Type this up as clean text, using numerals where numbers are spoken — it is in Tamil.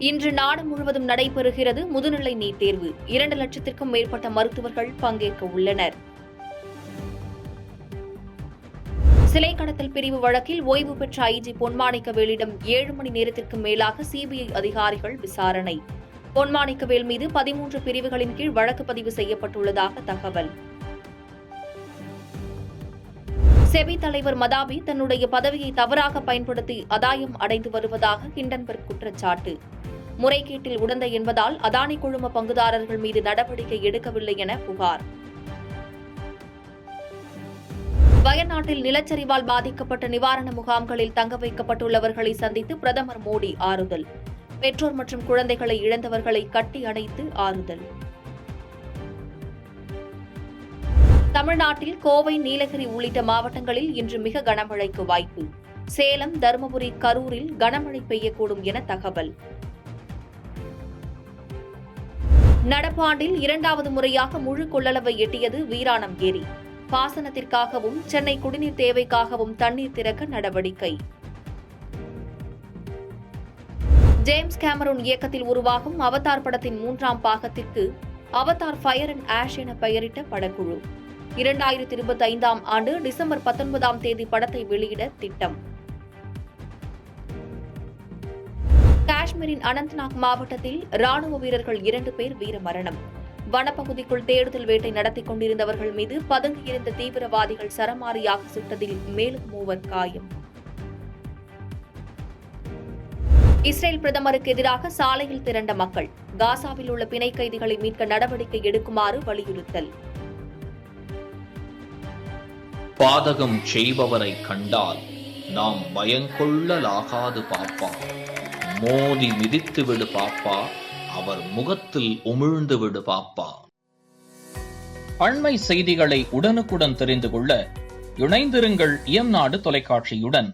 இன்று நாடு முழுவதும் நடைபெறுகிறது முதுநிலை நீட் தேர்வு. 2 லட்சத்திற்கும் மேற்பட்ட மருத்துவர்கள் பங்கேற்க உள்ளனர். சிலை கடத்தல் பிரிவு வழக்கில் ஓய்வு பெற்ற ஐஜி பொன்மாணிக்கவேலிடம் 7 மணி நேரத்திற்கு மேலாக சிபிஐ அதிகாரிகள் விசாரணை. பொன்மாணிக்கவேல் மீது 13 பிரிவுகளின் கீழ் வழக்கு பதிவு செய்யப்பட்டுள்ளதாக தகவல். செபி தலைவர் மதாவி தன்னுடைய பதவியை தவறாக பயன்படுத்தி ஆதாயம் அடைந்து வருவதாக ஹிண்டன்பர்க் குற்றச்சாட்டு. முறைகேட்டில் உடந்தை என்பதால் அதானி குழும பங்குதாரர்கள் மீது நடவடிக்கை எடுக்கவில்லை என புகார். வயநாட்டில் நிலச்சரிவால் பாதிக்கப்பட்ட நிவாரண முகாம்களில் தங்க வைக்கப்பட்டுள்ளவர்களை சந்தித்து பிரதமர் மோடி ஆறுதல். பெற்றோர் மற்றும் குழந்தைகளை இழந்தவர்களை கட்டி அணைத்து ஆறுதல். தமிழ்நாட்டில் கோவை, நீலகிரி உள்ளிட்ட மாவட்டங்களில் இன்று மிக கனமழைக்கு வாய்ப்பு. சேலம், தருமபுரி, கரூரில் கனமழை பெய்யக்கூடும் என தகவல். நடப்பாண்டில் 2வது முறையாக முழு கொள்ளளவை எட்டியது வீராணம் ஏரி. பாசனத்திற்காகவும் சென்னை குடிநீர் தேவைக்காகவும் தண்ணீர் திறக்க நடவடிக்கை. ஜேம்ஸ் கேமரூன் இயக்கத்தில் உருவாகும் அவதார் படத்தின் 3ஆம் பாகத்திற்கு அவதார் ஃபயர் அண்ட் ஆஷ் என பெயரிட்ட படக்குழு 2025ஆம் ஆண்டு டிசம்பர் 19ஆம் தேதி படத்தை வெளியிட திட்டம். காஷ்மீரின் அனந்த்நாக் மாவட்டத்தில் ராணுவ வீரர்கள் 2 பேர் வீரமரணம். வனப்பகுதிக்குள் தேடுதல் வேட்டை நடத்திக் கொண்டிருந்தவர்கள் மீது பதுங்கியிருந்த தீவிரவாதிகள் சரமாரியாக சுட்டதில் மேலும் 3 காயம். இஸ்ரேல் பிரதமருக்கு எதிராக சாலையில் திரண்ட மக்கள். காசாவில் உள்ள பிணை கைதிகளை மீட்க நடவடிக்கை எடுக்குமாறு வலியுறுத்தல். பாதகம் செய்பவரை கண்டால் நாம் பயங்கொள்ளலாகாது பாப்பா. மோதி மிதித்து விடு பாப்பா, அவர் முகத்தில் உமிழ்ந்து விடு பாப்பா. அண்மை செய்திகளை உடனுக்குடன் தெரிந்து கொள்ள இணைந்திருங்கள் இயம்நாடு தொலைக்காட்சியுடன்.